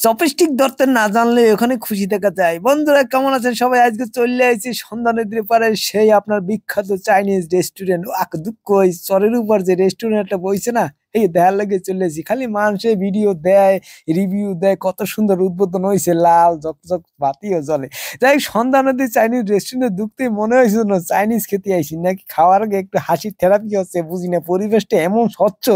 Chopstick ধরতে না জানলে ওখানে খুশি থাকা যায়। বন্ধুরা কেমন আছেন সবাই? আজকে চলে আইছি সন্ধ্যা নদীর পাড়ে সেই আপনার বিখ্যাত চাইনিজ রেস্টুরেন্ট। দুঃখ ওই চরের উপর যে রেস্টুরেন্টটা বইছে না, এই দেখার লাগে চলে আসি। খালি মানুষে ভিডিও দেয়, রিভিউ দেয়, কত সুন্দর উদ্বোধন হয়েছে, লাল ঝকঝক বাতিও জ্বলে। যাই হোক, সন্ধ্যা নদীর চাইনিজ রেস্টুরেন্টে ঢুকতেই মনে হয়েছে যেন চাইনিজ খেতে আইসি, নাকি খাওয়ার আগে একটু হাসির থেরাপি হচ্ছে বুঝি না। পরিবেশটা এমন স্বচ্ছ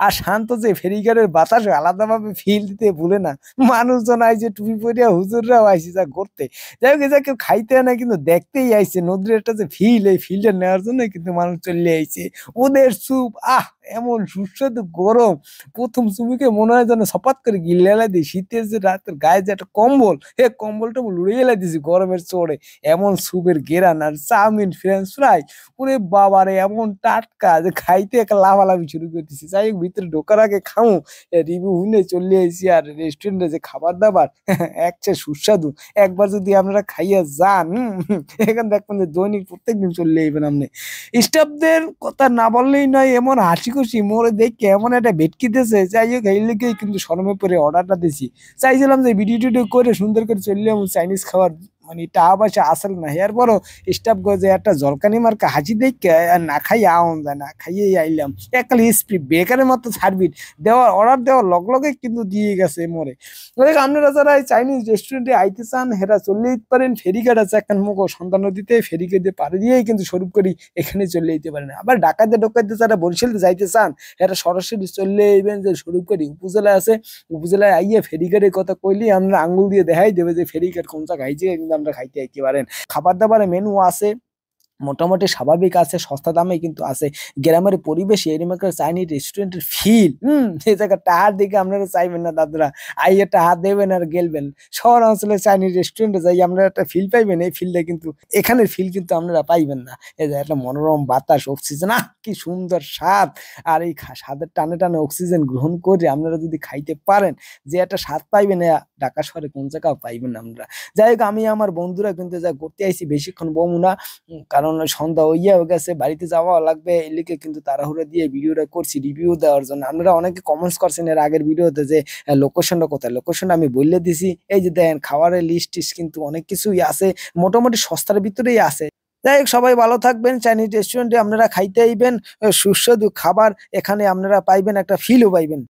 আর শান্ত যে ফেরিঘাটের বাতাস আলাদাভাবে ফিল দিতে ভুলে না। মানুষজন আইছে টুপি পরিয়া, হুজুররাও আইছে যা ঘুরতে। যাই হোক, যা কেউ খাইতে না কিন্তু দেখতেই আইছে। নদীর একটা যে ফিল, এই ফিলটা নেওয়ার জন্য কিন্তু মানুষ চলে আইছে। ওদের স্যুপ এমন সুস্বাদু গরম, প্রথম চুমুকে মনে হয় যেন সপাত করে গিলে এলাই দিই। শীতের যে রাতের গায়ে যে একটা কম্বল, কম্বল টম্বল উড়ে এলাই দিয়েছি গরমের চড়ে। এমন স্যুপের ঘেরান আর চাউমিন ফ্রেঞ্চ ফ্রাই, ওরে বাবারে এমন টাটকা যে খাইতে একটা লাফালাফি শুরু করে দিছি। যাই হোক, ভিতরে ঢোকার আগে খামু রিভিউ শুনে চলে আইছি। আর রেস্টুরেন্টে যে খাবার দাবার একচেয়ে সুস্বাদু। একবার যদি আপনারা খাইয়া যান, এখানে দেখবেন যে দৈনিক প্রত্যেকদিন চলে আইবেন আপনি। স্টাফদের কথা না বললেই নয়, এমন হাসি খুশি মোরে দেখে এমন একটা ভেটকি দিয়েছে। যাই হোক, এই লেগেই কিন্তু শরমে পরে অর্ডারটা দিছি। চাইছিলাম যে ভিডিও টিডিও করে সুন্দর করে চললে চাইনিজ খাবার মানে টাকা পয়সা আসল না। এরপরও স্টাফ গজে একটা জলকানি মার্কা হাসি দেখে আর না খাইয়ে আওন যায় না, খাইয়েই আইলাম। এককাল স্প্রি বেকারের মতো সার্ভিস দেওয়ার, অর্ডার দেওয়ার লগ লগে কিন্তু দিয়ে গেছে মোরে। দেখ, আপনারা যারা এই চাইনিজ রেস্টুরেন্টে আইতে চান হেরা চলে যেতে পারেন। ফেরিঘাট আছে এখন মুখ সন্ধ্যা নদীতে, ফেরিঘাটে পাড়ে দিয়েই কিন্তু স্বরূপ করি এখানে চলে যেতে পারেন। আবার ডাকাতে ডোকাইতে যারা বরিশালে যাইতে চান এরা সরাসরি চলে আইবেন যে স্বরূপ করি উপজেলা আছে। উপজেলায় আইয়ে ফেরিঘাটের কথা কইলেই আমরা আঙ্গুল দিয়ে দেখাই দেবে যে ফেরিঘাট কোন জায়গায়, যে কিন্তু আমরা খাইতে আইতে পারেন। খাবার দাবারের মেনু আছে মোটামুটি স্বাভাবিক আছে, সস্তা দামে কিন্তু আছে। গ্রামের পরিবেশে এরকম একটা চাইনিজ রেস্টুরেন্টের ফিল, এই জায়গায় টাহার দিকে আপনারা চাইবেন না দাদুরা, আইয়ে টাহার দেবেন আর গেলবেন। শহর অঞ্চলে চাইনিজ রেস্টুরেন্টে যাই আপনারা একটা ফিল পাইবেন, এই ফিলটা কিন্তু এখানের ফিল কিন্তু আপনারা পাইবেন না। এই যে একটা মনোরম বাতাস, অক্সিজেন, কি সুন্দর স্বাদ। আর এই স্বাদের টানে টানে অক্সিজেন গ্রহণ করে আপনারা যদি খাইতে পারেন, যে একটা স্বাদ পাইবেন ঢাকা শহরে কোন জায়গাও পাইবেন না আপনারা। যাই হোক, আমি আমার বন্ধুরা কিন্তু যা করতে আইছি বেশিক্ষণ বমু না, কারণ সন্ধ্যা হইয়া হয়ে গেছে, বাড়িতে যাওয়া লাগবে। এলিকে কিন্তু তাড়াহুড়ো দিয়ে ভিডিওটা করছি রিভিউ দেওয়ার জন্য। আপনারা অনেকে কমেন্টস করছেন এর আগের ভিডিওতে যে লোকেশনটা কোথায়। লোকেশনটা আমি বললে দিছি। এই যে দেখেন খাবারের লিস্ট টিস্ট কিন্তু অনেক কিছুই আছে, মোটামুটি সস্তার ভিতরেই আছে। যাই হোক, সবাই ভালো থাকবেন। চাইনিজ রেস্টুরেন্টে আপনারা খাইতে আইবেন, সুস্বাদু খাবার এখানে আপনারা পাইবেন, একটা ফিলও পাইবেন।